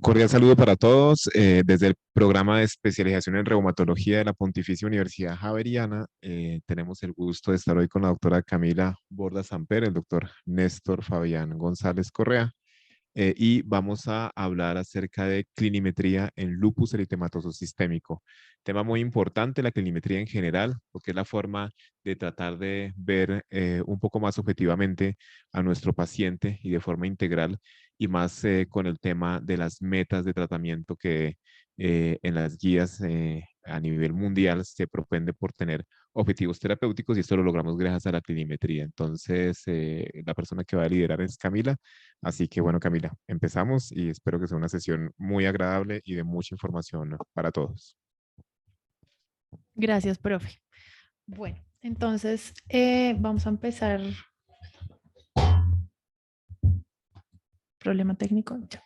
Cordial saludo para todos. Desde el programa de especialización en reumatología de la Pontificia Universidad Javeriana, tenemos el gusto de estar hoy con la doctora Camila Borda Samper, el doctor Néstor Fabián González Correa, y vamos a hablar acerca de clinimetría en lupus eritematoso sistémico. Tema muy importante, la clinimetría en general, porque es la forma de tratar de ver un poco más objetivamente a nuestro paciente y de forma integral, y más con el tema de las metas de tratamiento que en las guías a nivel mundial se propende por tener objetivos terapéuticos, y esto lo logramos gracias a la clinimetría. Entonces, la persona que va a liderar es Camila. Así que bueno, Camila, empezamos y espero que sea una sesión muy agradable y de mucha información para todos. Gracias, profe. Bueno, entonces vamos a empezar. Problema técnico. Ya.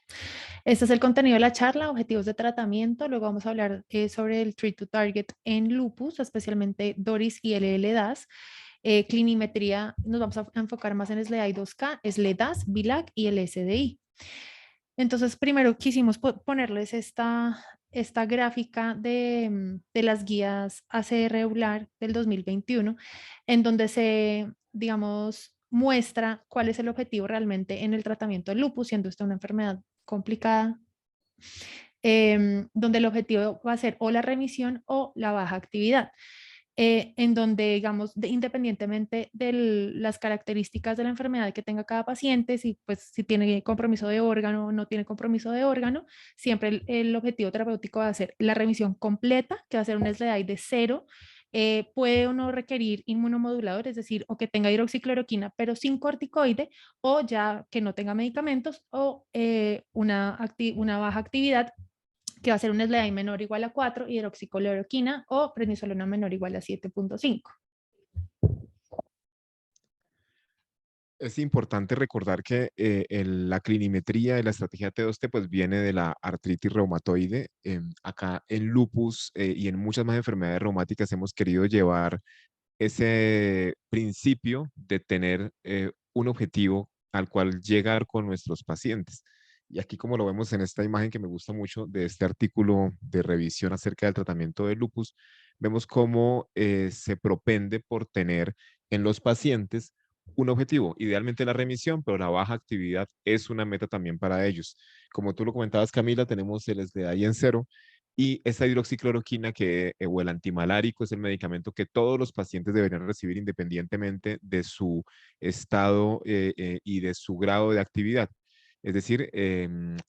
Este es el contenido de la charla, objetivos de tratamiento. Luego vamos a hablar sobre el Treat to Target en lupus, especialmente DORIS y LL-DAS. Clinimetría, nos vamos a enfocar más en SLEDAI 2K, SLEDAS, BILAC y el SDI. Entonces, primero quisimos ponerles esta gráfica de las guías ACR EULAR del 2021, en donde se, digamos, muestra cuál es el objetivo realmente en el tratamiento del lupus, siendo esta una enfermedad complicada, donde el objetivo va a ser o la remisión o la baja actividad. En donde, digamos, independientemente de las características de la enfermedad que tenga cada paciente, si, pues, si tiene compromiso de órgano o no tiene compromiso de órgano, siempre el objetivo terapéutico va a ser la remisión completa, que va a ser un SLEDAI de 0. Puede o no requerir inmunomodulador, es decir, o que tenga hidroxicloroquina, pero sin corticoide, o ya que no tenga medicamentos, o una baja actividad, que va a ser un SLEDAI menor o igual a 4, hidroxicloroquina o prednisolona menor o igual a 7.5. Es importante recordar que la clinimetría y la estrategia T2T pues viene de la artritis reumatoide. Acá en lupus y en muchas más enfermedades reumáticas hemos querido llevar ese principio de tener un objetivo al cual llegar con nuestros pacientes. Y aquí, como lo vemos en esta imagen que me gusta mucho de este artículo de revisión acerca del tratamiento de lupus, vemos cómo se propende por tener en los pacientes un objetivo, idealmente la remisión, pero la baja actividad es una meta también para ellos. Como tú lo comentabas, Camila, tenemos el SLEDAI en 0, y esta hidroxicloroquina, o el antimalárico, es el medicamento que todos los pacientes deberían recibir independientemente de su estado y de su grado de actividad. Es decir,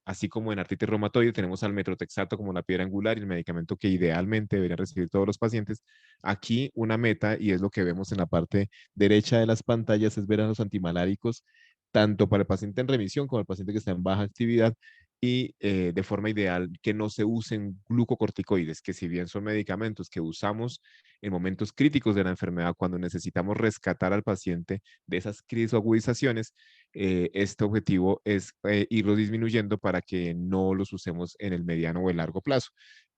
así como en artritis reumatoide tenemos al metrotexato como la piedra angular y el medicamento que idealmente deberían recibir todos los pacientes, aquí una meta, y es lo que vemos en la parte derecha de las pantallas, es ver a los antimaláricos tanto para el paciente en remisión como el paciente que está en baja actividad, y de forma ideal que no se usen glucocorticoides, que si bien son medicamentos que usamos en momentos críticos de la enfermedad, cuando necesitamos rescatar al paciente de esas crisis o agudizaciones, este objetivo es irlos disminuyendo para que no los usemos en el mediano o el largo plazo.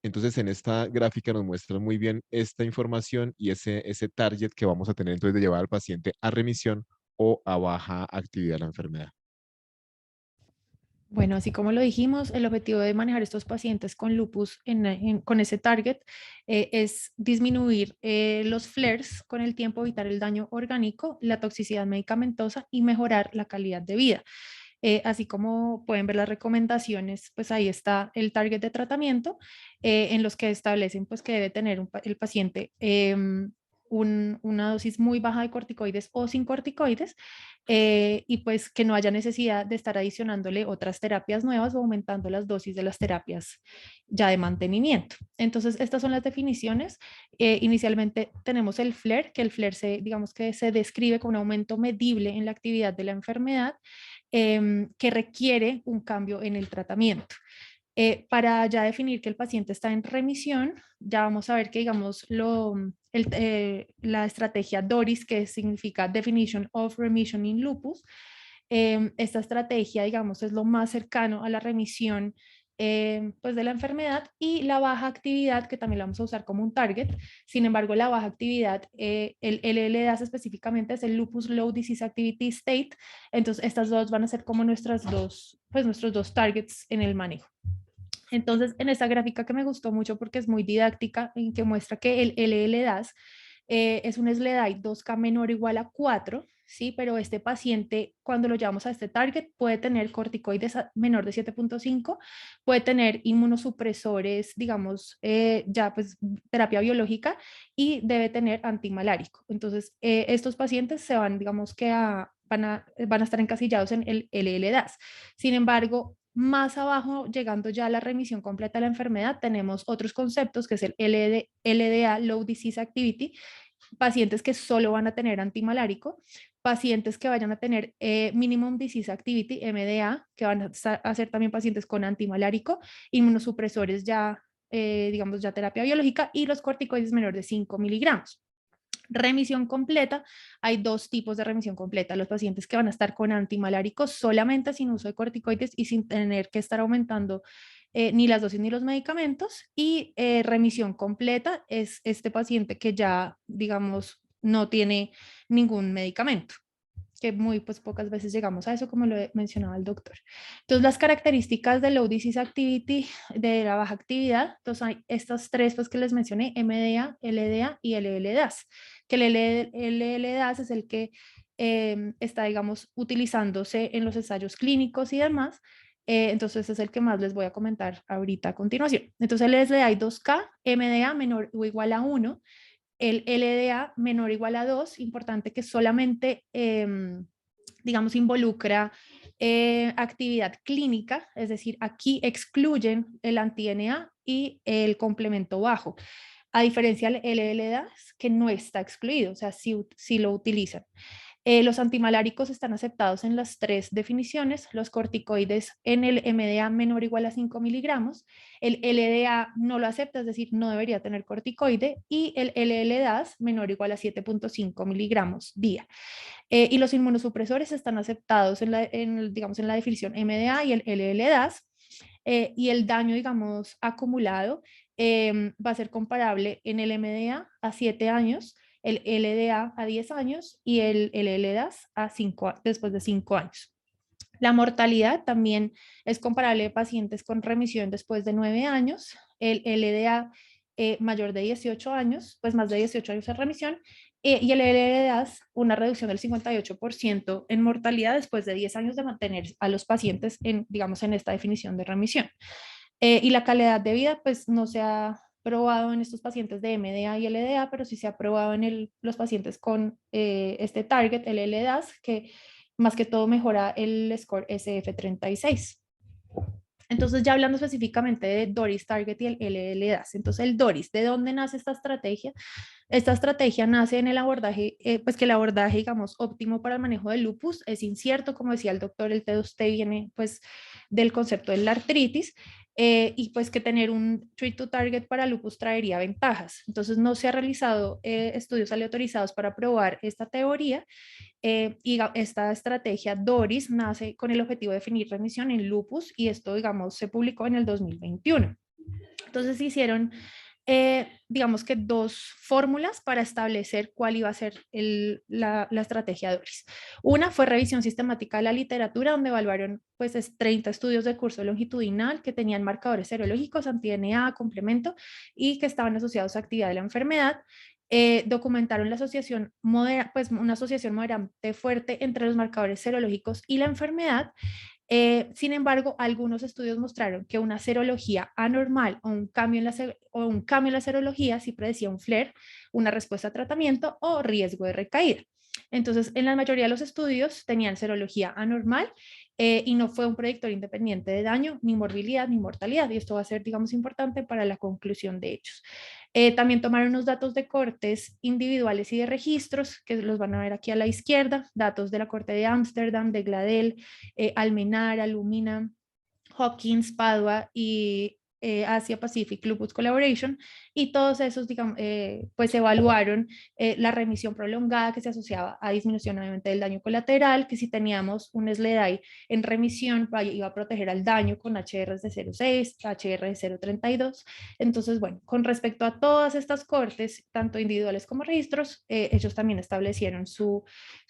Entonces, en esta gráfica nos muestra muy bien esta información y ese target que vamos a tener entonces de llevar al paciente a remisión o a baja actividad de la enfermedad. Bueno, así como lo dijimos, el objetivo de manejar estos pacientes con lupus con ese target es disminuir los flares con el tiempo, evitar el daño orgánico, la toxicidad medicamentosa y mejorar la calidad de vida. Así como pueden ver las recomendaciones, pues ahí está el target de tratamiento, en los que establecen pues que debe tener el paciente una dosis muy baja de corticoides o sin corticoides, y pues que no haya necesidad de estar adicionándole otras terapias nuevas o aumentando las dosis de las terapias ya de mantenimiento. Entonces, estas son las definiciones. Inicialmente tenemos el FLARE, que el FLARE digamos que se describe como un aumento medible en la actividad de la enfermedad, que requiere un cambio en el tratamiento. Para ya definir que el paciente está en remisión, ya vamos a ver que, digamos, la estrategia DORIS, que significa Definition of Remission in Lupus, esta estrategia, digamos, es lo más cercano a la remisión pues de la enfermedad, y la baja actividad, que también la vamos a usar como un target. Sin embargo, la baja actividad, el LLDAS específicamente es el Lupus Low Disease Activity State. Entonces, estas dos van a ser como nuestros dos targets en el manejo. Entonces, en esta gráfica que me gustó mucho porque es muy didáctica, en que muestra que el LLDAS es un SLEDAI 2K menor o igual a 4, ¿sí? Pero este paciente, cuando lo llevamos a este target, puede tener corticoides menor de 7.5, puede tener inmunosupresores, digamos, ya pues terapia biológica, y debe tener antimalárico. Entonces, estos pacientes se van, digamos que van a estar encasillados en el LLDAS. Sin embargo, más abajo, llegando ya a la remisión completa de la enfermedad, tenemos otros conceptos, que es el LDA, Low Disease Activity, pacientes que solo van a tener antimalárico, pacientes que vayan a tener Minimum Disease Activity, MDA, que van a ser también pacientes con antimalárico, inmunosupresores ya, digamos, ya terapia biológica, y los corticoides menor de 5 miligramos. Remisión completa, hay dos tipos de remisión completa: los pacientes que van a estar con antimaláricos solamente sin uso de corticoides y sin tener que estar aumentando ni las dosis ni los medicamentos, y remisión completa es este paciente que ya, digamos, no tiene ningún medicamento, que muy pues pocas veces llegamos a eso, como lo mencionaba el doctor. Entonces, las características de low disease activity, de la baja actividad, entonces hay estas tres pues que les mencioné: MDA, LDA y LLDAS, que el LLDAS es el que está, digamos, utilizándose en los ensayos clínicos y demás. Entonces es el que más les voy a comentar ahorita a continuación. Entonces el SLEDAI 2K, MDA menor o igual a 1, el LDA menor o igual a 2, importante que solamente, digamos, involucra actividad clínica, es decir, aquí excluyen el anti-NA y el complemento bajo, a diferencia del LLDA, que no está excluido, o sea, sí lo utilizan. Los antimaláricos están aceptados en las tres definiciones: los corticoides en el MDA menor o igual a 5 miligramos, el LDA no lo acepta, es decir, no debería tener corticoide, y el LLDAS menor o igual a 7.5 miligramos día. Y los inmunosupresores están aceptados digamos, en la definición MDA y el LLDAS, y el daño, digamos, acumulado va a ser comparable en el MDA a 7 años, el LDA a 10 años y el LLDAS después de 5 años. La mortalidad también es comparable de pacientes con remisión después de 9 años, el LDA mayor de 18 años, pues más de 18 años en remisión, y el LDAS una reducción del 58% en mortalidad después de 10 años de mantener a los pacientes digamos, en esta definición de remisión. Y la calidad de vida, pues no se ha probado en estos pacientes de MDA y LDA, pero sí se ha probado en los pacientes con este target, el LDAS, que más que todo mejora el score SF36. Entonces, ya hablando específicamente de DORIS Target y el LLDAS. Entonces, el DORIS, ¿de dónde nace esta estrategia? Esta estrategia nace en el abordaje, pues que el abordaje, digamos, óptimo para el manejo del lupus es incierto. Como decía el doctor, el T2T viene pues del concepto de la artritis, y pues que tener un treat to target para lupus traería ventajas. Entonces, no se ha realizado estudios aleatorizados para probar esta teoría, y esta estrategia DORIS nace con el objetivo de definir remisión en lupus, y esto, digamos, se publicó en el 2021. Entonces se hicieron, digamos que dos fórmulas para establecer cuál iba a ser la estrategia DORIS. Una fue revisión sistemática de la literatura, donde evaluaron pues 30 estudios de curso longitudinal que tenían marcadores serológicos, anti-DNA, complemento, y que estaban asociados a actividad de la enfermedad. Documentaron la asociación pues una asociación moderante fuerte entre los marcadores serológicos y la enfermedad. Sin embargo, algunos estudios mostraron que una serología anormal o un cambio en la serología sí predecía un flare, una respuesta a tratamiento o riesgo de recaída. Entonces, en la mayoría de los estudios tenían serología anormal, y no fue un predictor independiente de daño, ni morbilidad, ni mortalidad. Y esto va a ser, digamos, importante para la conclusión de hechos. También tomaron unos datos de cortes individuales y de registros, que los van a ver aquí a la izquierda: datos de la corte de Ámsterdam, de Gladel, Almenara, Lumina, Hawkins, Padua y Asia Pacific Lupus Collaboration, y todos esos, digamos, pues evaluaron la remisión prolongada que se asociaba a disminución obviamente del daño colateral, que si teníamos un SLEDAI en remisión iba a proteger al daño con HRs de 0,6, HR de 0,32. Entonces, bueno, con respecto a todas estas cortes, tanto individuales como registros, ellos también establecieron su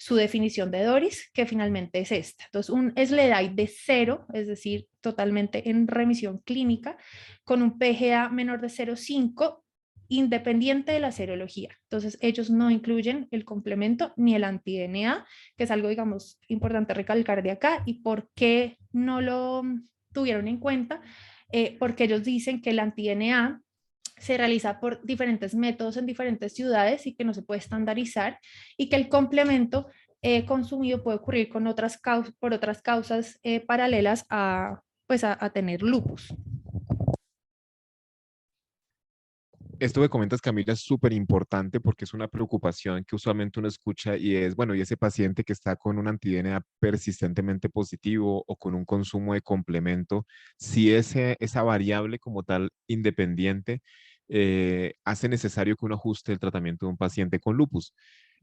definición de DORIS, que finalmente es esta. Entonces, un SLEDAI de 0, es decir, totalmente en remisión clínica, con un PGA menor de 0,5, independiente de la serología. Entonces, ellos no incluyen el complemento ni el anti-DNA, que es algo, digamos, importante recalcar de acá. ¿Y por qué no lo tuvieron en cuenta? Porque ellos dicen que el anti-DNA se realiza por diferentes métodos en diferentes ciudades y que no se puede estandarizar, y que el complemento consumido puede ocurrir con por otras causas paralelas a, pues a tener lupus. Esto que comentas, Camila, es súper importante porque es una preocupación que usualmente uno escucha y es, bueno, y ese paciente que está con un anti-DNA persistentemente positivo o con un consumo de complemento, si esa variable como tal independiente hace necesario que uno ajuste el tratamiento de un paciente con lupus.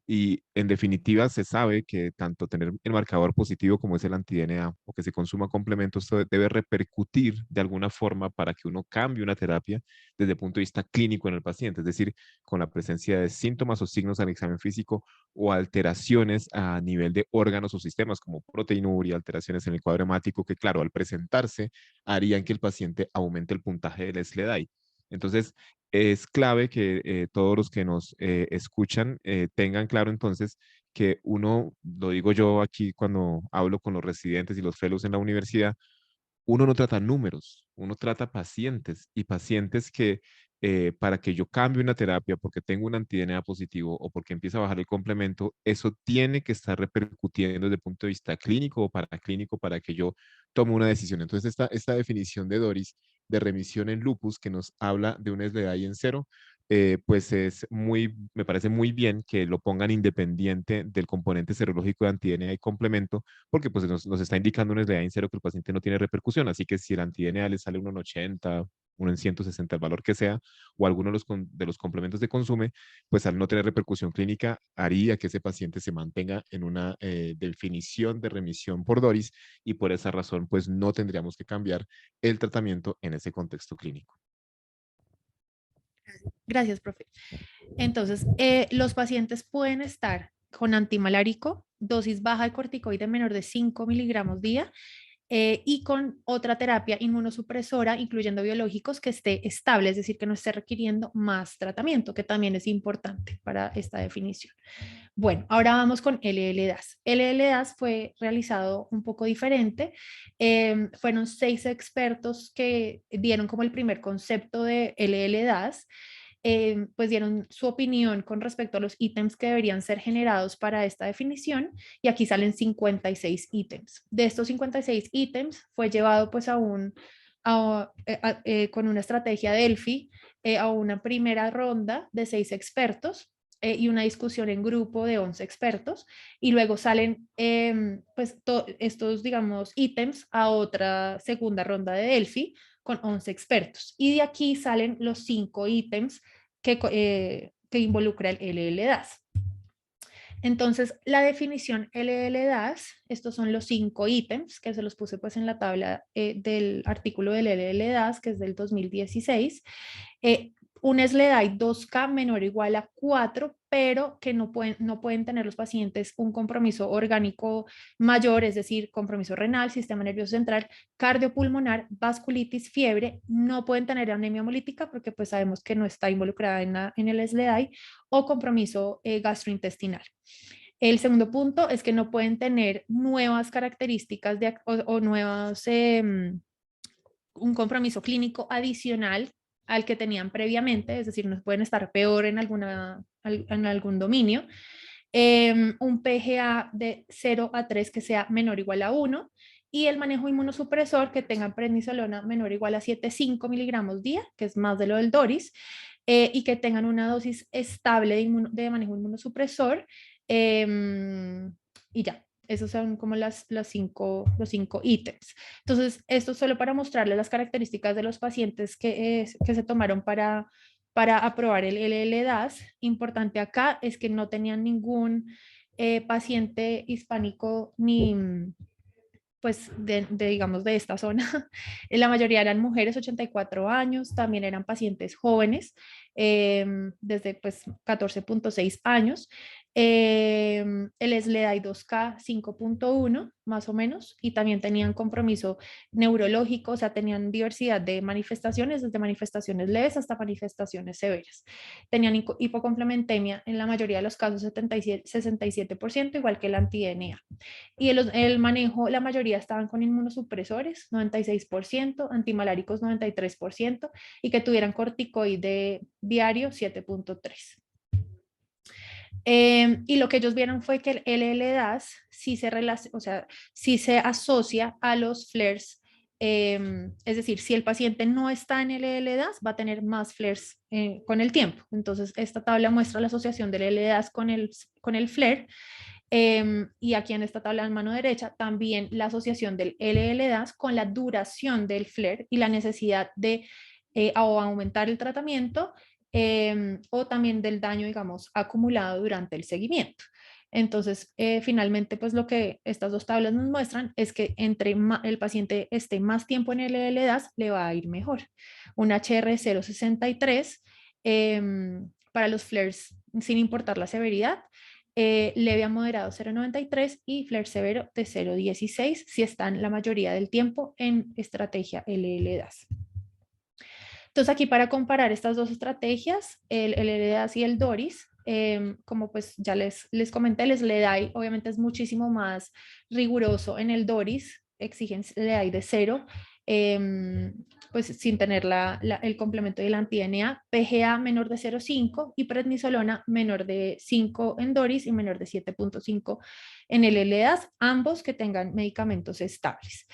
Y en definitiva, se sabe que tanto tener el marcador positivo como es el anti-DNA o que se consuma complemento, esto debe repercutir de alguna forma para que uno cambie una terapia desde el punto de vista clínico en el paciente, es decir, con la presencia de síntomas o signos al examen físico o alteraciones a nivel de órganos o sistemas como proteinuria, alteraciones en el cuadro hemático que, claro, al presentarse harían que el paciente aumente el puntaje del SLEDAI. Entonces, es clave que todos los que nos escuchan tengan claro entonces que uno, lo digo yo aquí cuando hablo con los residentes y los fellows en la universidad, uno no trata números, uno trata pacientes y pacientes que para que yo cambie una terapia porque tengo un anti-DNA positivo o porque empieza a bajar el complemento, eso tiene que estar repercutiendo desde el punto de vista clínico o paraclínico para que yo tome una decisión. Entonces, esta definición de Doris de remisión en lupus que nos habla de un SLEDAI en cero, pues me parece muy bien que lo pongan independiente del componente serológico de anti-DNA y complemento, porque pues nos está indicando un SLEDAI en cero que el paciente no tiene repercusión. Así que si el anti-DNA le sale uno en 80, uno en 160, el valor que sea, o alguno de los complementos de consume, pues al no tener repercusión clínica, haría que ese paciente se mantenga en una definición de remisión por DORIS y por esa razón, pues no tendríamos que cambiar el tratamiento en ese contexto clínico. Gracias, profe. Entonces, los pacientes pueden estar con antimalárico, dosis baja de corticoide menor de 5 miligramos día, y con otra terapia inmunosupresora, incluyendo biológicos, que esté estable, es decir, que no esté requiriendo más tratamiento, que también es importante para esta definición. Bueno, ahora vamos con LLDAS. LLDAS fue realizado un poco diferente. Fueron 6 expertos que dieron como el primer concepto de LLDAS. Pues dieron su opinión con respecto a los ítems que deberían ser generados para esta definición, y aquí salen 56 ítems. De estos 56 ítems fue llevado pues con una estrategia Delphi a una primera ronda de 6 expertos y una discusión en grupo de 11 expertos, y luego salen pues estos, digamos, ítems a otra segunda ronda de Delphi con 11 expertos, y de aquí salen los 5 ítems que involucra el LLDAS. Entonces, la definición LLDAS, estos son los 5 ítems que se los puse pues en la tabla del artículo del LLDAS, que es del 2016. Eh, un SLEDAI 2K menor o igual a 4, pero que no pueden tener los pacientes un compromiso orgánico mayor, es decir, compromiso renal, sistema nervioso central, cardiopulmonar, vasculitis, fiebre. No pueden tener anemia hemolítica porque pues sabemos que no está involucrada en el SLEDAI, o compromiso gastrointestinal. El segundo punto es que no pueden tener nuevas características o nuevas, un compromiso clínico adicional al que tenían previamente, es decir, no pueden estar peor en algún dominio. Un PGA de 0 a 3 que sea menor o igual a 1, y el manejo inmunosupresor que tengan prednisolona menor o igual a 7,5 miligramos día, que es más de lo del DORIS, y que tengan una dosis estable de manejo inmunosupresor, y ya. Esos son como los cinco ítems. Entonces, esto es solo para mostrarles las características de los pacientes que se tomaron para aprobar el LLDAS. Importante acá es que no tenían ningún paciente hispánico ni pues digamos de esta zona. La mayoría eran mujeres, 84 años, también eran pacientes jóvenes, desde pues 14.6 años. El SLEDAI 2K 5.1 más o menos, y también tenían compromiso neurológico, o sea, tenían diversidad de manifestaciones, desde manifestaciones leves hasta manifestaciones severas. Tenían hipocomplementemia en la mayoría de los casos, 67%, igual que el anti-DNA. Y el manejo, la mayoría estaban con inmunosupresores, 96%, antimaláricos 93%, y que tuvieran corticoide diario 7.3. Y lo que ellos vieron fue que el LLDAS o sea, sí se asocia a los flares. Es decir, si el paciente no está en el LLDAS, va a tener más flares con el tiempo. Entonces, esta tabla muestra la asociación del LLDAS con el flare. Y aquí en esta tabla en mano derecha también la asociación del LLDAS con la duración del flare y la necesidad de o aumentar el tratamiento o también del daño, digamos, acumulado durante el seguimiento. Entonces, finalmente, pues lo que estas dos tablas nos muestran es que entre el paciente esté más tiempo en el LLDAS, le va a ir mejor. Un HR 0.63 para los flares sin importar la severidad, leve a moderado 0.93 y flare severo de 0.16 si están la mayoría del tiempo en estrategia LLDAS. Entonces aquí para comparar estas dos estrategias, el LLDAS y el DORIS, como pues ya les comenté, el SLEDAI obviamente es muchísimo más riguroso en el DORIS, exigen SLEDAI de 0, pues sin tener el complemento del anti-DNA, PGA menor de 0.5 y prednisolona menor de 5 en DORIS y menor de 7.5 en el LLDAS, ambos que tengan medicamentos estables.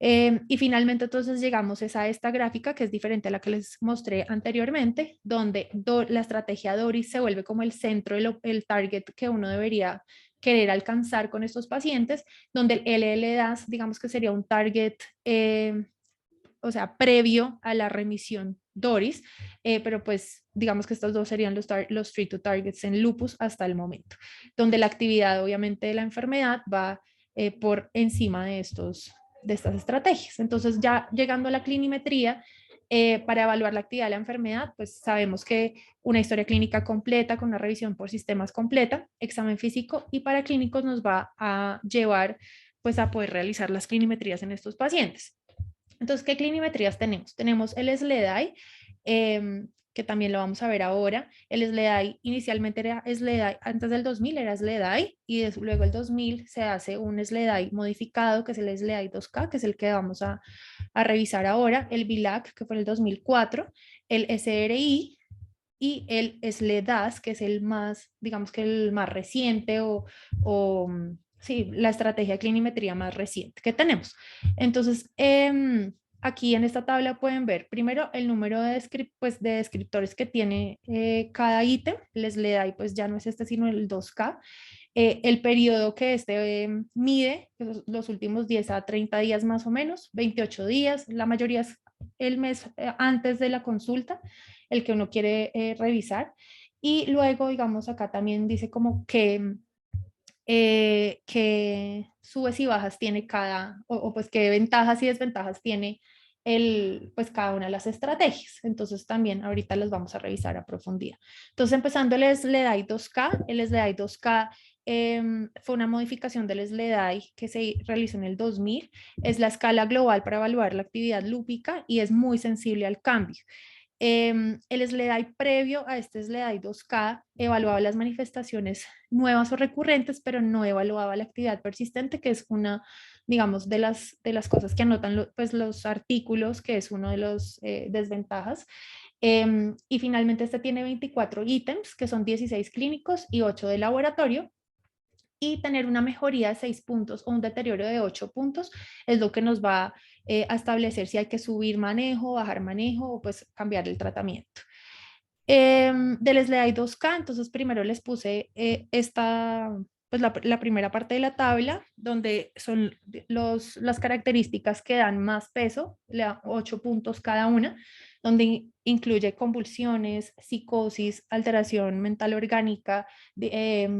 Y finalmente entonces llegamos a esta gráfica que es diferente a la que les mostré anteriormente, donde la estrategia DORIS se vuelve como el centro, el target que uno debería querer alcanzar con estos pacientes, donde el LLDAS digamos que sería un target, o sea, previo a la remisión DORIS, pero pues digamos que estos dos serían los treat to targets en lupus hasta el momento, donde la actividad obviamente de la enfermedad va por encima de estas estrategias. Entonces ya llegando a la clinimetría, para evaluar la actividad de la enfermedad, pues sabemos que una historia clínica completa con una revisión por sistemas completa, examen físico y para clínicos nos va a llevar pues a poder realizar las clinimetrías en estos pacientes. Entonces, ¿qué clinimetrías tenemos? Tenemos el SLEDAI, que también lo vamos a ver ahora. El SLEDAI inicialmente era SLEDAI, antes del 2000 era SLEDAI y luego el 2000 se hace un SLEDAI modificado, que es el SLEDAI 2K, que es el que vamos a revisar ahora. El BILAC, que fue en el 2004. El SRI y el SLEDAS, que es el más, digamos que el más reciente o sí, la estrategia de clinimetría más reciente que tenemos. Entonces, aquí en esta tabla pueden ver primero el número de descriptores que tiene cada ítem. Les le da y pues ya no es este, sino el 2K. El periodo que este mide, los últimos 10 a 30 días más o menos, 28 días, la mayoría es el mes antes de la consulta, el que uno quiere revisar. Y luego, digamos, acá también dice como que subes y bajas tiene o pues qué ventajas y desventajas tiene pues cada una de las estrategias. Entonces también ahorita los vamos a revisar a profundidad. Entonces empezando el SLEDAI 2K, el SLEDAI 2K fue una modificación del SLEDAI que se realizó en el 2000, es la escala global para evaluar la actividad lúpica y es muy sensible al cambio. El SLEDAI previo a este SLEDAI 2K evaluaba las manifestaciones nuevas o recurrentes, pero no evaluaba la actividad persistente, que es una, digamos, de las cosas que anotan pues, los artículos, que es uno de los desventajas. Y finalmente este tiene 24 ítems, que son 16 clínicos y 8 de laboratorio, y tener una mejoría de 6 puntos o un deterioro de 8 puntos es lo que nos va a establecer si hay que subir manejo, bajar manejo o pues cambiar el tratamiento. Del SLEDAI 2K, entonces primero les puse pues la primera parte de la tabla, donde son las características que dan más peso, le da 8 puntos cada una, donde incluye convulsiones, psicosis, alteración mental orgánica,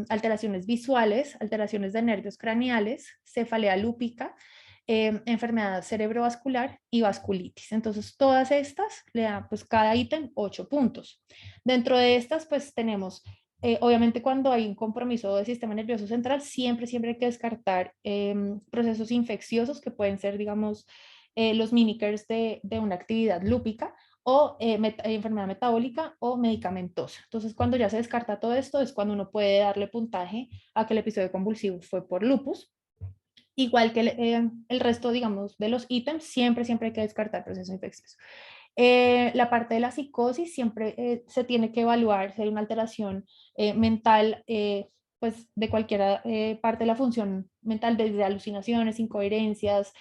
alteraciones visuales, alteraciones de nervios craneales, cefalea lúpica, enfermedad cerebrovascular y vasculitis. Entonces, todas estas le dan, pues cada ítem 8 puntos. Dentro de estas, pues tenemos, obviamente cuando hay un compromiso del sistema nervioso central, siempre hay que descartar procesos infecciosos que pueden ser, digamos, los mimickers de una actividad lúpica o enfermedad metabólica o medicamentosa. Entonces, cuando ya se descarta todo esto, es cuando uno puede darle puntaje a que el episodio convulsivo fue por lupus. Igual que el resto, digamos, de los ítems, siempre hay que descartar procesos infecciosos. La parte de la psicosis siempre se tiene que evaluar si hay una alteración mental, pues de cualquier parte de la función mental, desde alucinaciones, incoherencias,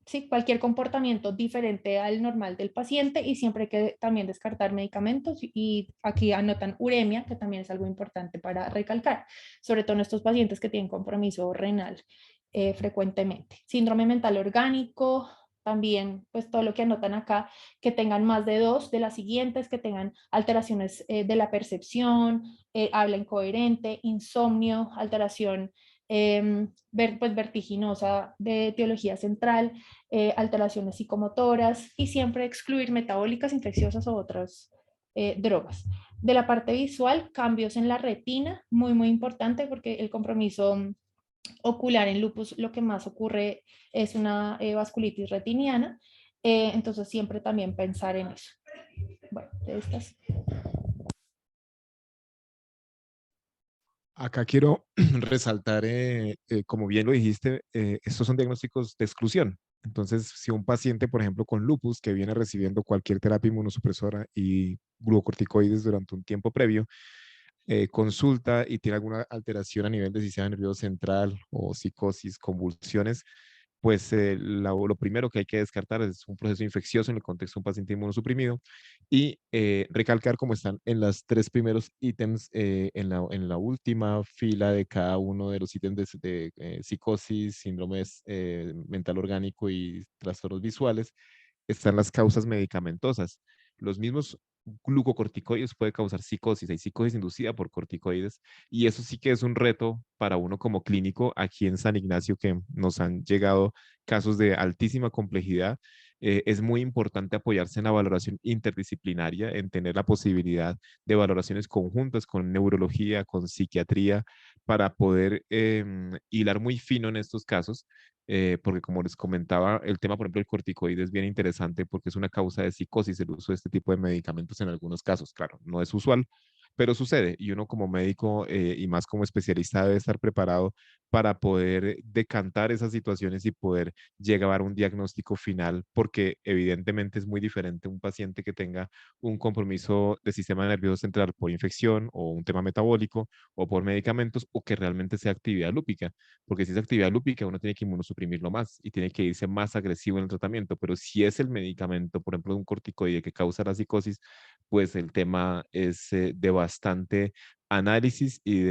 sí, cualquier comportamiento diferente al normal del paciente, y siempre hay que también descartar medicamentos, y aquí anotan uremia, que también es algo importante para recalcar, sobre todo en estos pacientes que tienen compromiso renal frecuentemente. Síndrome mental orgánico, también pues todo lo que anotan acá, que tengan más de 2 de las siguientes, que tengan alteraciones de la percepción, habla incoherente, insomnio, alteración pues vertiginosa de etiología central, alteraciones psicomotoras, y siempre excluir metabólicas, infecciosas o otras drogas. De la parte visual, cambios en la retina, muy importante, porque el compromiso ocular en lupus lo que más ocurre es una vasculitis retiniana, entonces siempre también pensar en eso. Bueno, de estas. Acá quiero resaltar, como bien lo dijiste, estos son diagnósticos de exclusión. Entonces, si un paciente, por ejemplo, con lupus, que viene recibiendo cualquier terapia inmunosupresora y glucocorticoides durante un tiempo previo, consulta y tiene alguna alteración a nivel del sistema nervioso central o psicosis, convulsiones, pues lo primero que hay que descartar es un proceso infeccioso en el contexto de un paciente inmunosuprimido, y recalcar cómo están en los tres primeros ítems, en la última fila de cada uno de los ítems de psicosis, síndromes mental orgánico y trastornos visuales, están las causas medicamentosas. Los mismos glucocorticoides puede causar psicosis, hay psicosis inducida por corticoides, y eso sí que es un reto para uno como clínico aquí en San Ignacio, que nos han llegado casos de altísima complejidad. Es muy importante apoyarse en la valoración interdisciplinaria, en tener la posibilidad de valoraciones conjuntas con neurología, con psiquiatría, para poder hilar muy fino en estos casos, porque como les comentaba, el tema, por ejemplo, del corticoide es bien interesante porque es una causa de psicosis el uso de este tipo de medicamentos en algunos casos. Claro, no es usual, pero sucede, y uno como médico y más como especialista debe estar preparado para poder decantar esas situaciones y poder llegar a un diagnóstico final, porque evidentemente es muy diferente un paciente que tenga un compromiso del sistema nervioso central por infección o un tema metabólico o por medicamentos, o que realmente sea actividad lúpica, porque si es actividad lúpica uno tiene que inmunosuprimirlo más y tiene que irse más agresivo en el tratamiento, pero si es el medicamento, por ejemplo, un corticoide que causa la psicosis, pues el tema es de bastante análisis y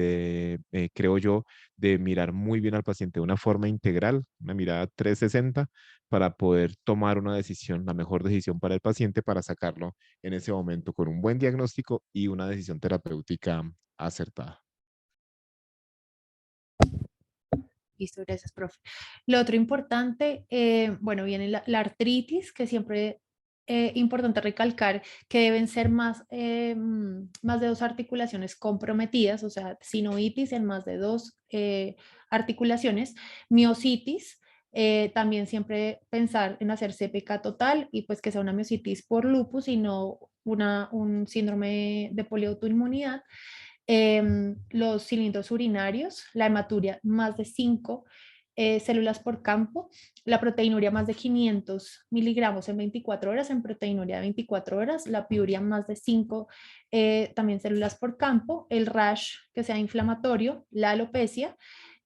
creo yo, de mirar muy bien al paciente de una forma integral, una mirada 360, para poder tomar una decisión, la mejor decisión para el paciente, para sacarlo en ese momento con un buen diagnóstico y una decisión terapéutica acertada. Listo, gracias, profe. Lo otro importante, bueno, viene la artritis, que siempre es importante recalcar que deben ser más de 2 articulaciones comprometidas, o sea, sinovitis en más de 2 articulaciones. Miositis, también siempre pensar en hacer CPK total, y pues que sea una miositis por lupus y no un síndrome de poliautoinmunidad. Los cilindros urinarios, la hematuria más de 5 células por campo, la proteinuria más de 500 miligramos en 24 horas, en proteinuria de 24 horas, la piuria más de 5 también células por campo, el rash que sea inflamatorio, la alopecia,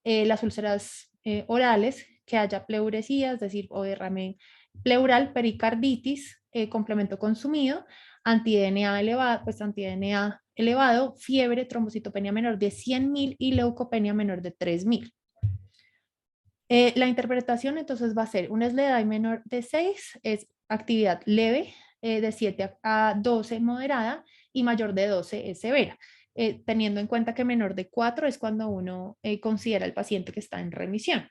las úlceras orales, que haya pleuresía, es decir, o derrame pleural, pericarditis, complemento consumido, anti-DNA elevado, pues anti-DNA elevado, fiebre, trombocitopenia menor de 100.000 y leucopenia menor de 3.000. La interpretación entonces va a ser un SLEDAI menor de 6, es actividad leve, de 7 a 12 moderada y mayor de 12 es severa. Teniendo en cuenta que menor de 4 es cuando uno considera al paciente que está en remisión.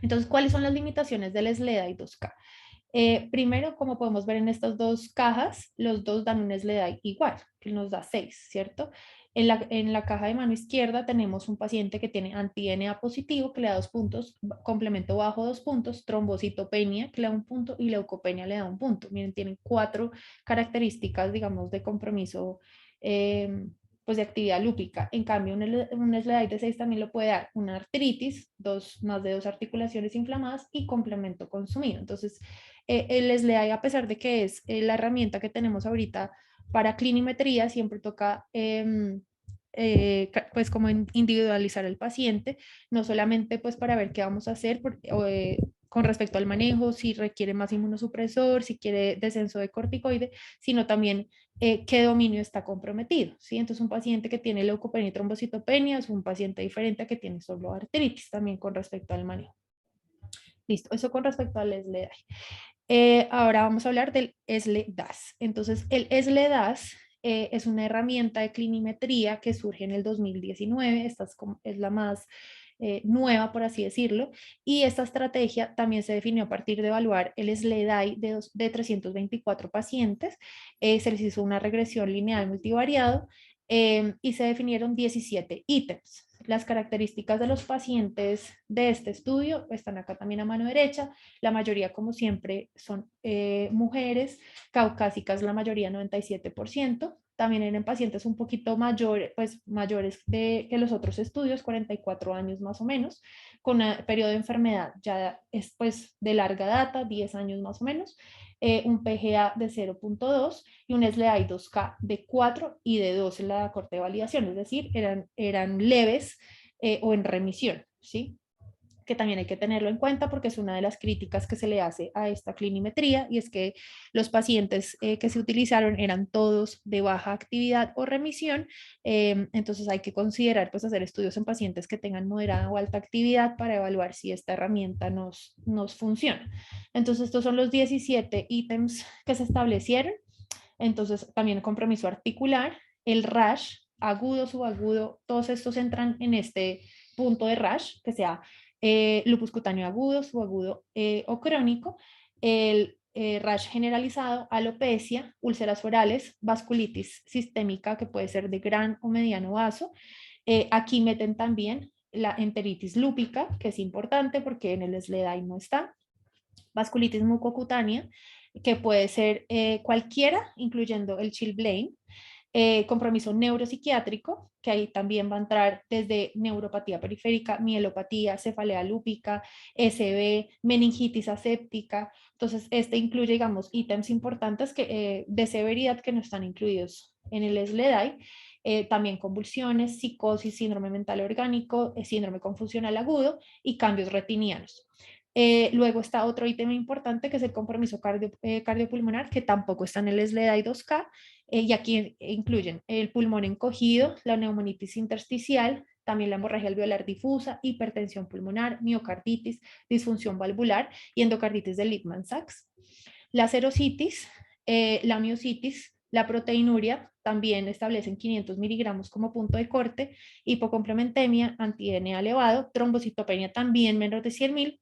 Entonces, ¿cuáles son las limitaciones del SLEDAI 2K? Primero, como podemos ver en estas dos cajas, los dos dan un SLEDAI igual, que nos da 6, ¿cierto? En la caja de mano izquierda tenemos un paciente que tiene anti-NA positivo, que le da 2 puntos, complemento bajo 2 puntos, trombocitopenia, que le da 1 punto, y leucopenia le da 1 punto. Miren, tienen 4 características, digamos, de compromiso, pues de actividad lúpica. En cambio, un SLEDAI de 6 también lo puede dar una artritis, más de 2 articulaciones inflamadas y complemento consumido. Entonces, el SLEDAI, a pesar de que es la herramienta que tenemos ahorita para clinimetría, siempre toca pues como individualizar al paciente, no solamente pues para ver qué vamos a hacer con respecto al manejo, si requiere más inmunosupresor, si quiere descenso de corticoide, sino también qué dominio está comprometido, ¿sí? Entonces un paciente que tiene leucopenia y trombocitopenia es un paciente diferente a que tiene solo artritis, también con respecto al manejo. Listo, eso con respecto al SLEDAI. Ahora vamos a hablar del SLEDAS. Entonces, el SLEDAS es una herramienta de clinimetría que surge en el 2019. Esta es la más nueva, por así decirlo. Y esta estrategia también se definió a partir de evaluar el SLEDAI de 324 pacientes. Se les hizo una regresión lineal multivariado y se definieron 17 ítems. Las características de los pacientes de este estudio están acá también a mano derecha. La mayoría, como siempre, son mujeres, caucásicas, la mayoría 97%. También eran pacientes un poquito mayores, pues mayores que los otros estudios, 44 años más o menos, con un periodo de enfermedad ya es pues de larga data, 10 años más o menos, un PGA de 0.2 y un SLEDAI 2K de 4 y de 2 en la corte de validación, es decir, eran leves o en remisión, ¿sí? Que también hay que tenerlo en cuenta porque es una de las críticas que se le hace a esta clinimetría, y es que los pacientes que se utilizaron eran todos de baja actividad o remisión. Entonces hay que considerar pues hacer estudios en pacientes que tengan moderada o alta actividad para evaluar si esta herramienta nos funciona. Entonces estos son los 17 ítems que se establecieron. Entonces también compromiso articular, el rash, agudo, subagudo, todos estos entran en este punto de rash, que sea lupus cutáneo agudo, subagudo o crónico, el rash generalizado, alopecia, úlceras orales, vasculitis sistémica que puede ser de gran o mediano vaso. Aquí meten también la enteritis lúpica, que es importante porque en el SLEDAI no está, vasculitis mucocutánea, que puede ser cualquiera, incluyendo el chilblain, compromiso neuropsiquiátrico, que ahí también va a entrar desde neuropatía periférica, mielopatía, cefalea lúpica, SB, meningitis aséptica. Entonces, este incluye, digamos, ítems importantes de severidad que no están incluidos en el SLEDAI. También convulsiones, psicosis, síndrome mental orgánico, síndrome confusional agudo y cambios retinianos. Luego está otro ítem importante que es el compromiso cardiopulmonar, que tampoco está en el SLEDAI 2K, y aquí incluyen el pulmón encogido, la neumonitis intersticial, también la hemorragia alveolar difusa, hipertensión pulmonar, miocarditis, disfunción valvular y endocarditis de Lippmann-Sachs. La serositis, la miositis, la proteinuria también establecen 500 miligramos como punto de corte, hipocomplementemia, anti-DNA elevado, trombocitopenia también menor de 100.000,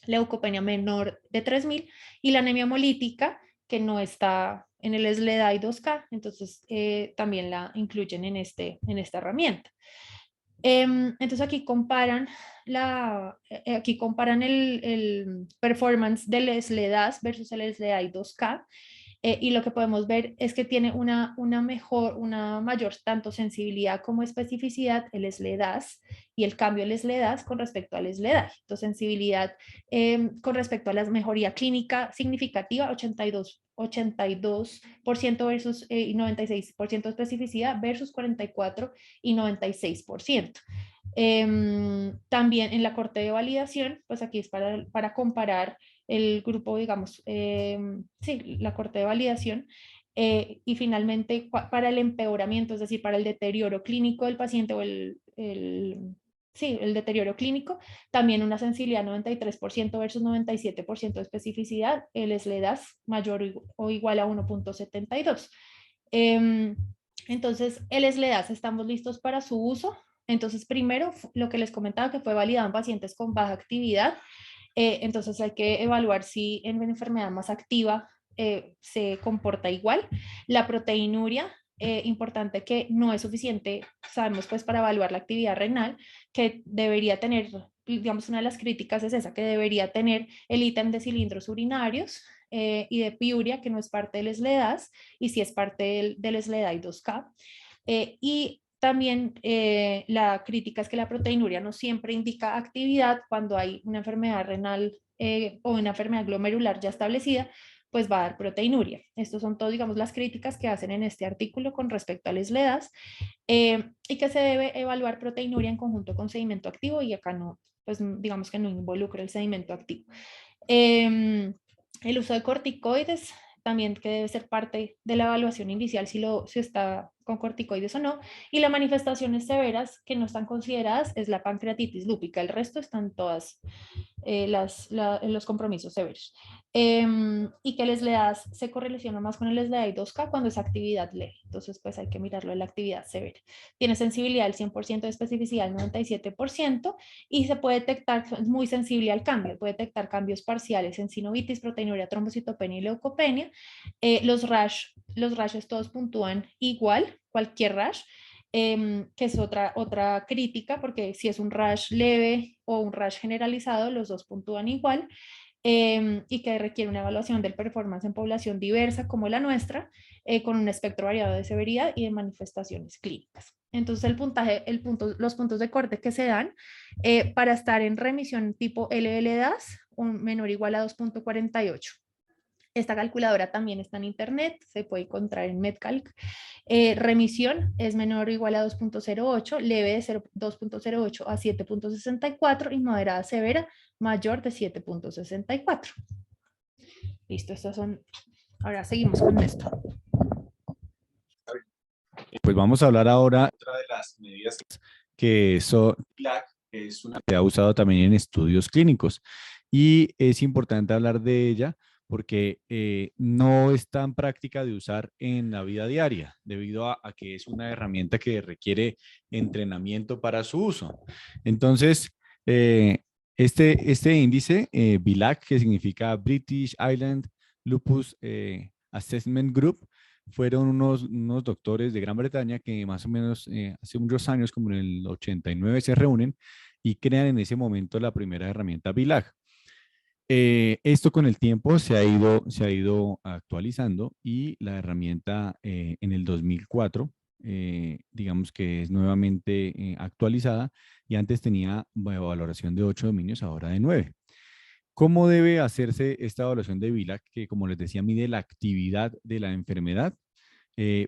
leucopenia menor de 3.000 y la anemia hemolítica, que no está en el SLEDAI 2K, entonces también la incluyen en esta herramienta. Entonces aquí comparan el performance del SLEDAS versus el SLEDAI 2K, y lo que podemos ver es que tiene una mayor tanto sensibilidad como especificidad el SLEDAS, y el cambio del SLEDAS con respecto al SLEDAI. Entonces, sensibilidad con respecto a la mejoría clínica significativa, 82% versus y 96% de especificidad versus 44 y 96%. También en la corte de validación, pues aquí es para comparar el grupo, digamos, sí, la corte de validación. Y finalmente, para el empeoramiento, es decir, para el deterioro clínico del paciente o sí, el deterioro clínico, también una sensibilidad 93% versus 97% de especificidad, el SLEDAS mayor o igual a 1.72. Entonces, el SLEDAS, estamos listos para su uso. Entonces, primero, lo que les comentaba que fue validado en pacientes con baja actividad. Entonces, hay que evaluar si en una enfermedad más activa se comporta igual. La proteinuria, importante que no es suficiente, sabemos pues para evaluar la actividad renal, que debería tener, digamos, una de las críticas es esa, que debería tener el ítem de cilindros urinarios y de piuria, que no es parte del SLEDAS, y si es parte del SLEDAI 2K. Y también la crítica es que la proteinuria no siempre indica actividad cuando hay una enfermedad renal o una enfermedad glomerular ya establecida, pues va a dar proteinuria. Estos son todos, digamos, las críticas que hacen en este artículo con respecto al SLEDAS y que se debe evaluar proteinuria en conjunto con sedimento activo y acá no, pues digamos que no involucra el sedimento activo. El uso de corticoides también que debe ser parte de la evaluación inicial si está con corticoides o no. Y las manifestaciones severas que no están consideradas es la pancreatitis lúpica. El resto están todas los compromisos severos. Y que el SLEDAS se correlaciona más con el SLEDAI 2K cuando es actividad leve. Entonces, pues hay que mirarlo en la actividad severa. Tiene sensibilidad del 100% de especificidad del 97% y se puede detectar, es muy sensible al cambio, puede detectar cambios parciales en sinovitis, proteinuria, trombocitopenia y leucopenia. Los rashes todos puntúan igual, cualquier rash, que es otra crítica, porque si es un rash leve o un rash generalizado, los dos puntúan igual, y que requiere una evaluación del performance en población diversa como la nuestra, con un espectro variado de severidad y de manifestaciones clínicas. Entonces, los puntos de corte que se dan para estar en remisión tipo LLDAS, un menor o igual a 2.48. Esta calculadora también está en internet, se puede encontrar en MedCalc. Remisión es menor o igual a 2.08, leve de 2.08 a 7.64 y moderada severa mayor de 7.64. Listo, estas son. Ahora seguimos con esto. Pues vamos a hablar ahora de otra de las medidas que es una que ha usado también en estudios clínicos y es importante hablar de ella porque no es tan práctica de usar en la vida diaria debido a que es una herramienta que requiere entrenamiento para su uso. Entonces, este índice, BILAG, que significa British Island Lupus Assessment Group, fueron unos doctores de Gran Bretaña que más o menos hace unos años, como en el 89, se reúnen y crean en ese momento la primera herramienta BILAG. Esto con el tiempo se ha ido actualizando y la herramienta en el 2004, digamos que es nuevamente actualizada y antes tenía valoración de 8 dominios, ahora de 9. ¿Cómo debe hacerse esta evaluación de BILAG que, como les decía, mide la actividad de la enfermedad?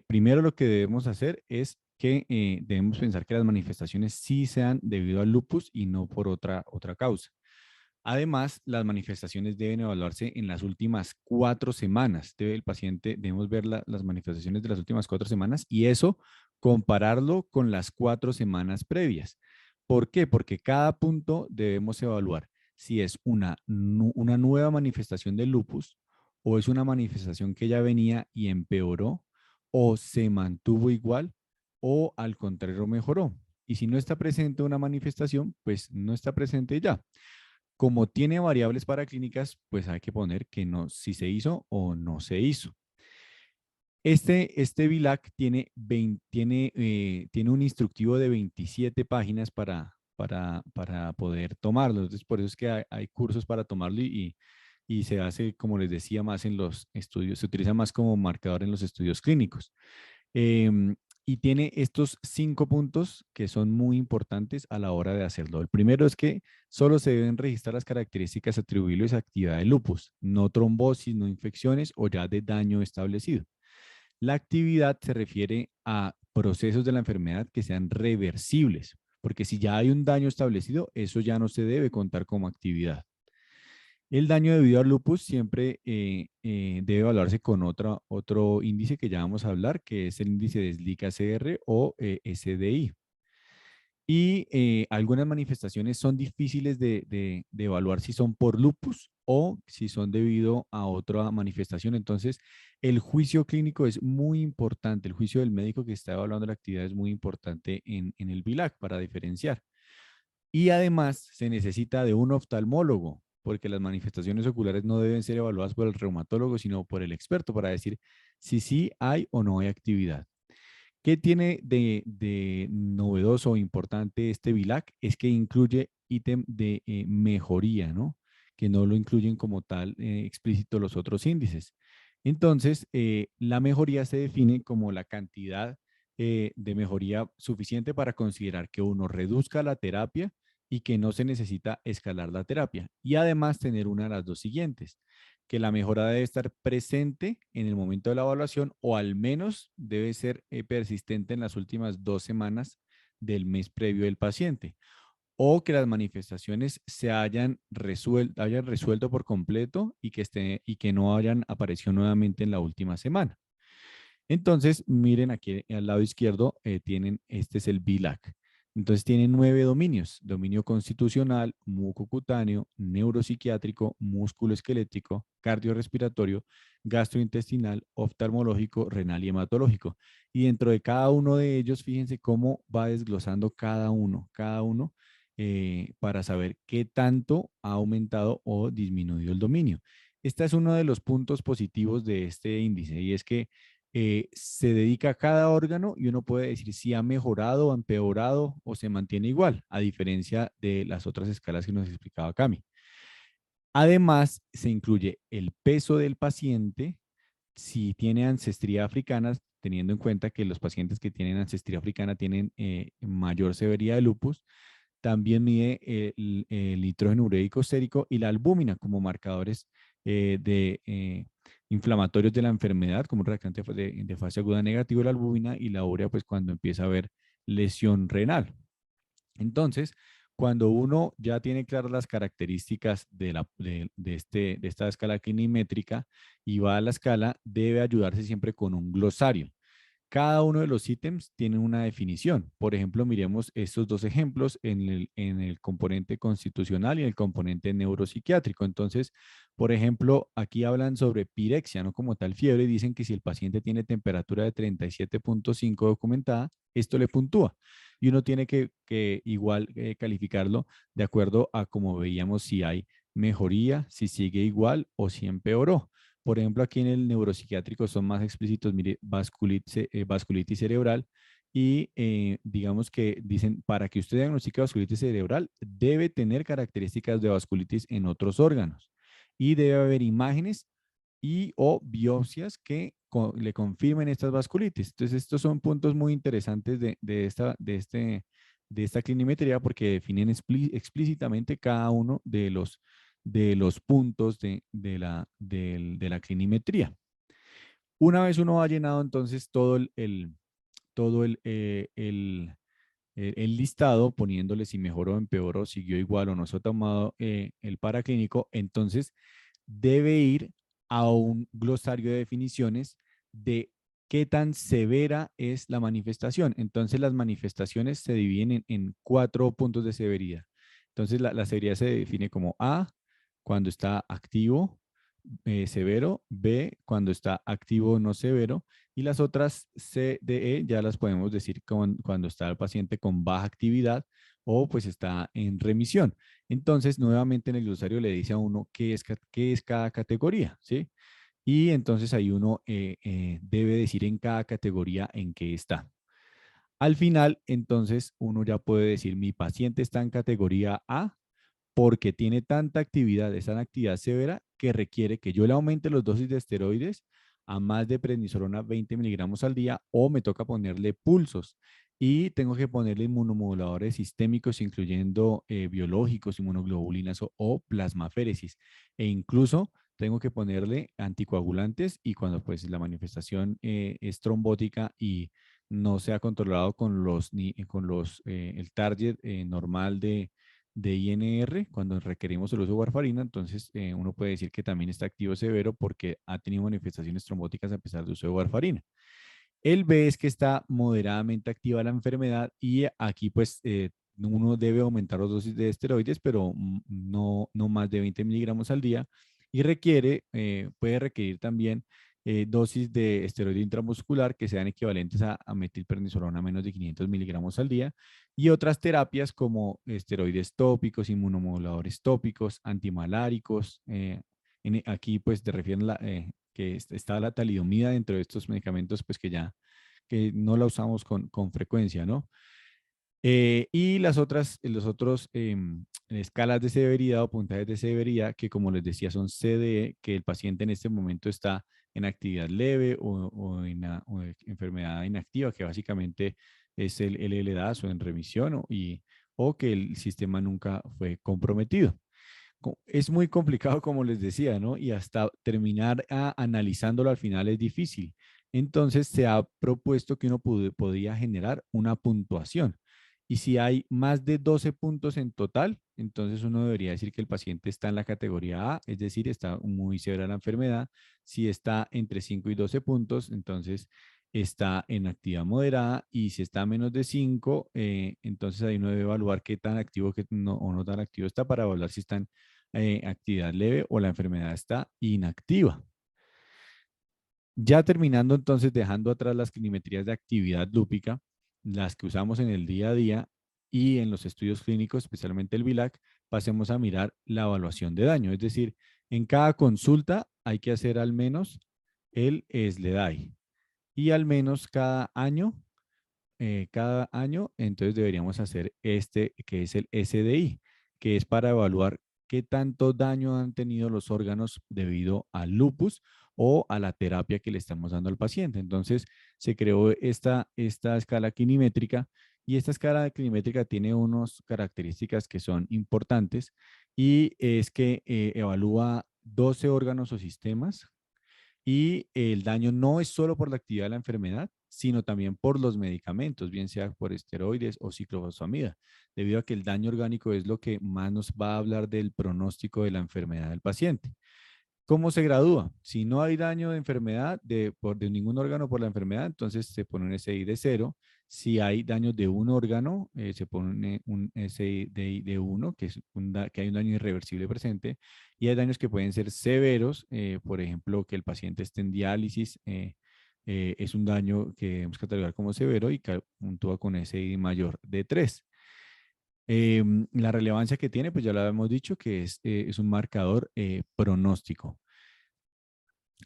Primero lo que debemos hacer es que debemos pensar que las manifestaciones sí sean debido al lupus y no por otra causa. Además, las manifestaciones deben evaluarse en las últimas 4 semanas. El paciente, debemos ver las manifestaciones de las últimas 4 semanas y eso compararlo con las 4 semanas previas. ¿Por qué? Porque cada punto debemos evaluar si es una nueva manifestación del lupus o es una manifestación que ya venía y empeoró o se mantuvo igual o al contrario mejoró. Y si no está presente una manifestación, pues no está presente ya. Como tiene variables para clínicas, pues hay que poner que no, si se hizo o no se hizo. Este BILAC tiene un instructivo de 27 páginas para poder tomarlo. Entonces, por eso es que hay cursos para tomarlo y se hace, como les decía, más en los estudios, se utiliza más como marcador en los estudios clínicos. Y tiene estos 5 puntos que son muy importantes a la hora de hacerlo. El primero es que solo se deben registrar las características atribuibles a actividad de lupus, no trombosis, no infecciones o ya de daño establecido. La actividad se refiere a procesos de la enfermedad que sean reversibles, porque si ya hay un daño establecido, eso ya no se debe contar como actividad. El daño debido al lupus siempre debe evaluarse con otro índice que ya vamos a hablar, que es el índice de SLIC-ACR o SDI. Y algunas manifestaciones son difíciles de evaluar si son por lupus o si son debido a otra manifestación. Entonces, el juicio clínico es muy importante. El juicio del médico que está evaluando la actividad es muy importante en el VILAC para diferenciar. Y además se necesita de un oftalmólogo, porque las manifestaciones oculares no deben ser evaluadas por el reumatólogo, sino por el experto para decir si sí hay o no hay actividad. ¿Qué tiene de novedoso o importante este VILAC? Es que incluye ítem de mejoría, ¿no? Que no lo incluyen como tal explícito los otros índices. Entonces, la mejoría se define como la cantidad de mejoría suficiente para considerar que uno reduzca la terapia y que no se necesita escalar la terapia. Y además tener una de las dos siguientes, que la mejora debe estar presente en el momento de la evaluación o al menos debe ser persistente en las últimas 2 semanas del mes previo del paciente, o que las manifestaciones se hayan resuelto por completo y que no hayan aparecido nuevamente en la última semana. Entonces, miren aquí al lado izquierdo, este es el VILAC. Entonces tiene 9 dominios: dominio constitucional, mucocutáneo, neuropsiquiátrico, musculoesquelético, cardiorrespiratorio, gastrointestinal, oftalmológico, renal y hematológico. Y dentro de cada uno de ellos, fíjense cómo va desglosando cada uno para saber qué tanto ha aumentado o disminuido el dominio. Este es uno de los puntos positivos de este índice, y es que se dedica a cada órgano y uno puede decir si ha mejorado, ha empeorado o se mantiene igual, a diferencia de las otras escalas que nos explicaba Cami. Además, se incluye el peso del paciente, si tiene ancestría africana, teniendo en cuenta que los pacientes que tienen ancestría africana tienen mayor severidad de lupus. También mide el nitrógeno ureico sérico y la albúmina como marcadores inflamatorios de la enfermedad, como un reactante de fase aguda negativo, la albúmina, y la urea, pues cuando empieza a haber lesión renal. Entonces, cuando uno ya tiene claras las características de esta escala clinimétrica y va a la escala, debe ayudarse siempre con un glosario. Cada uno de los ítems tiene una definición. Por ejemplo, miremos estos dos ejemplos en el componente constitucional y el componente neuropsiquiátrico. Entonces, por ejemplo, aquí hablan sobre pirexia, no como tal fiebre. Dicen que si el paciente tiene temperatura de 37,5 documentada, esto le puntúa. Y uno tiene que igual calificarlo de acuerdo a como veíamos si hay mejoría, si sigue igual o si empeoró. Por ejemplo, aquí en el neuropsiquiátrico son más explícitos, mire, vasculitis cerebral, y digamos que dicen, para que usted diagnostique vasculitis cerebral, debe tener características de vasculitis en otros órganos y debe haber imágenes y o biopsias que le confirmen estas vasculitis. Entonces, estos son puntos muy interesantes de esta clinimetría, porque definen explícitamente cada uno de los puntos de la clinimetría. Una vez uno ha llenado entonces todo el listado, poniéndole si mejoró, empeoró, siguió igual o no se ha tomado el paraclínico, entonces debe ir a un glosario de definiciones de qué tan severa es la manifestación. Entonces las manifestaciones se dividen en 4 puntos de severidad. Entonces la severidad se define como A, cuando está activo, severo; B, cuando está activo no severo; y las otras C, D, E ya las podemos decir cuando está el paciente con baja actividad o pues está en remisión. Entonces, nuevamente en el glosario le dice a uno qué es cada categoría, ¿sí? Y entonces ahí uno debe decir en cada categoría en qué está. Al final, entonces, uno ya puede decir, mi paciente está en categoría A porque tiene tanta actividad, esa actividad severa, que requiere que yo le aumente los dosis de esteroides a más de prednisolona 20 miligramos al día, o me toca ponerle pulsos y tengo que ponerle inmunomoduladores sistémicos, incluyendo biológicos, inmunoglobulinas o plasmaféresis, e incluso tengo que ponerle anticoagulantes, y cuando pues la manifestación es trombótica y no se ha controlado con el target normal de INR cuando requerimos el uso de warfarina, entonces uno puede decir que también está activo severo porque ha tenido manifestaciones trombóticas a pesar de uso de warfarina. El B es que está moderadamente activa la enfermedad y aquí pues uno debe aumentar las dosis de esteroides, pero no más de 20 miligramos al día y puede requerir también dosis de esteroide intramuscular que sean equivalentes a metilprednisolona a menos de 500 miligramos al día y otras terapias como esteroides tópicos, inmunomoduladores tópicos, antimaláricos. Aquí pues te refieren que está la talidomida dentro de estos medicamentos, pues que no la usamos con frecuencia, ¿no? Y los otros escalas de severidad o puntajes de severidad, que como les decía son CDE, que el paciente en este momento está en actividad leve o enfermedad inactiva, que básicamente es el LLDAS o en remisión o que el sistema nunca fue comprometido. Es muy complicado, como les decía, ¿no? Y hasta terminar analizándolo al final es difícil. Entonces se ha propuesto que uno podía generar una puntuación. Y si hay más de 12 puntos en total, entonces uno debería decir que el paciente está en la categoría A, es decir, está muy severa la enfermedad. Si está entre 5 y 12 puntos, entonces está en actividad moderada y si está a menos de 5, entonces ahí uno debe evaluar qué tan activo o no tan activo está para evaluar si está en actividad leve o la enfermedad está inactiva. Ya terminando entonces, dejando atrás las clinimetrías de actividad lúpica, las que usamos en el día a día y en los estudios clínicos, especialmente el VILAC, pasemos a mirar la evaluación de daño. Es decir, en cada consulta hay que hacer al menos el SLEDAI y al menos cada año, entonces deberíamos hacer este que es el SDI, que es para evaluar qué tanto daño han tenido los órganos debido al lupus o a la terapia que le estamos dando al paciente. Entonces se creó esta escala clinimétrica y esta escala clinimétrica tiene unas características que son importantes y es que evalúa 12 órganos o sistemas y el daño no es solo por la actividad de la enfermedad, sino también por los medicamentos, bien sea por esteroides o ciclofosfamida, debido a que el daño orgánico es lo que más nos va a hablar del pronóstico de la enfermedad del paciente. ¿Cómo se gradúa? Si no hay daño de enfermedad de ningún órgano por la enfermedad, entonces se pone un SI de 0. Si hay daño de un órgano, se pone un SI de 1, que hay un daño irreversible presente. Y hay daños que pueden ser severos, por ejemplo, que el paciente esté en diálisis, es un daño que debemos catalogar como severo y que puntúa con SI mayor de 3. La relevancia que tiene, pues ya lo habíamos dicho, que es un marcador pronóstico.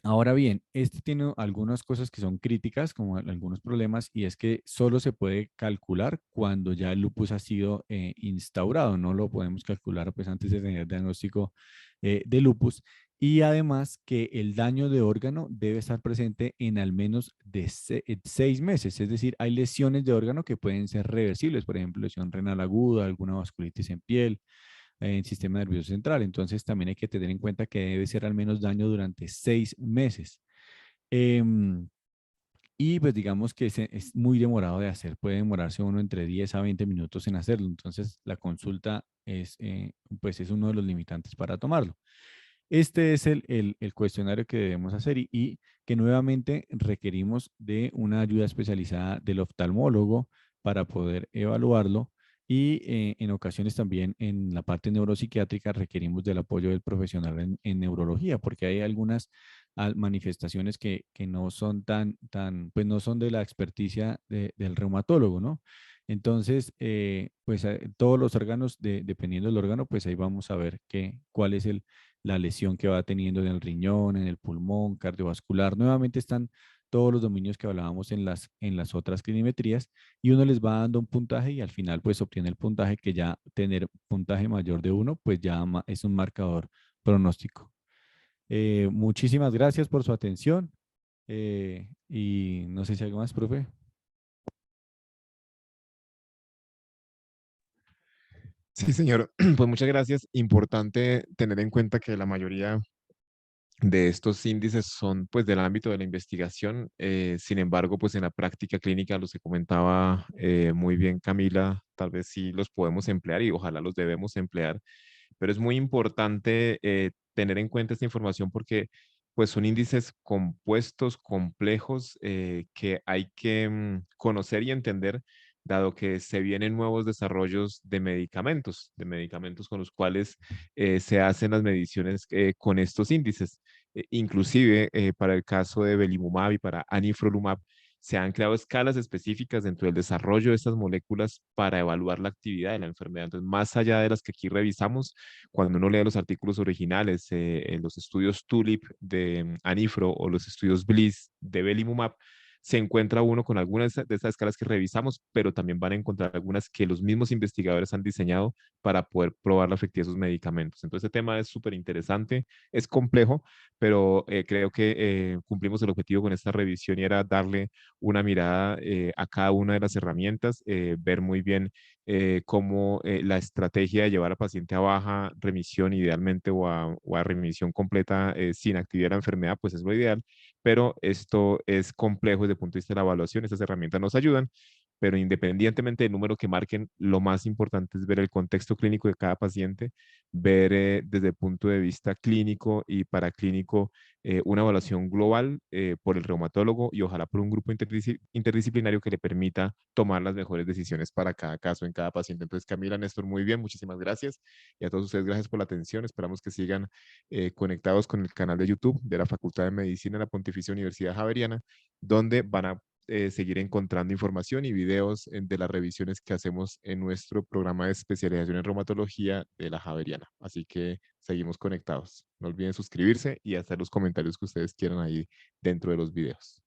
Ahora bien, este tiene algunas cosas que son críticas, como algunos problemas, y es que solo se puede calcular cuando ya el lupus ha sido instaurado. No lo podemos calcular pues, antes de tener diagnóstico de lupus. Y además que el daño de órgano debe estar presente en al menos de 6 meses. Es decir, hay lesiones de órgano que pueden ser reversibles, por ejemplo, lesión renal aguda, alguna vasculitis en piel, en sistema nervioso central. Entonces también hay que tener en cuenta que debe ser al menos daño durante 6 meses. Y pues digamos que es muy demorado de hacer, puede demorarse uno entre 10 a 20 minutos en hacerlo. Entonces la consulta pues es uno de los limitantes para tomarlo. Este es el cuestionario que debemos hacer y que nuevamente requerimos de una ayuda especializada del oftalmólogo para poder evaluarlo y en ocasiones también en la parte neuropsiquiátrica requerimos del apoyo del profesional en neurología porque hay algunas manifestaciones que no son pues no son de la experticia del reumatólogo, ¿no? Entonces, pues todos los órganos, dependiendo del órgano, pues ahí vamos a ver cuál es la lesión que va teniendo en el riñón, en el pulmón, cardiovascular. Nuevamente están todos los dominios que hablábamos en las otras clinimetrías y uno les va dando un puntaje y al final pues obtiene el puntaje que ya tener puntaje mayor de 1 pues ya es un marcador pronóstico. Muchísimas gracias por su atención y no sé si algo más, profe. Sí, señor. Pues muchas gracias. Importante tener en cuenta que la mayoría de estos índices son pues del ámbito de la investigación. Sin embargo, pues en la práctica clínica, los que comentaba muy bien Camila, tal vez sí los podemos emplear y ojalá los debemos emplear, pero es muy importante tener en cuenta esta información porque pues son índices compuestos, complejos, que hay que conocer y entender, dado que se vienen nuevos desarrollos de medicamentos con los cuales se hacen las mediciones con estos índices. Inclusive para el caso de belimumab y para anifrolumab, se han creado escalas específicas dentro del desarrollo de estas moléculas para evaluar la actividad de la enfermedad. Entonces, más allá de las que aquí revisamos, cuando uno lee los artículos originales, en los estudios TULIP de Anifro o los estudios BLISS de belimumab, se encuentra uno con algunas de estas escalas que revisamos, pero también van a encontrar algunas que los mismos investigadores han diseñado para poder probar la efectividad de sus medicamentos. Entonces, este tema es súper interesante, es complejo, pero creo que cumplimos el objetivo con esta revisión y era darle una mirada a cada una de las herramientas, ver muy bien cómo la estrategia de llevar al paciente a baja remisión idealmente o a remisión completa sin actividad de la enfermedad, pues es lo ideal, pero esto es complejo desde el punto de vista de la evaluación, estas herramientas nos ayudan, pero independientemente del número que marquen, lo más importante es ver el contexto clínico de cada paciente, ver desde el punto de vista clínico y paraclínico una evaluación global por el reumatólogo y ojalá por un grupo interdisciplinario que le permita tomar las mejores decisiones para cada caso en cada paciente. Entonces, Camila, Néstor, muy bien, muchísimas gracias. Y a todos ustedes, gracias por la atención. Esperamos que sigan conectados con el canal de YouTube de la Facultad de Medicina de la Pontificia Universidad Javeriana, donde van a seguir encontrando información y videos de las revisiones que hacemos en nuestro programa de especialización en reumatología de la Javeriana. Así que seguimos conectados. No olviden suscribirse y hacer los comentarios que ustedes quieran ahí dentro de los videos.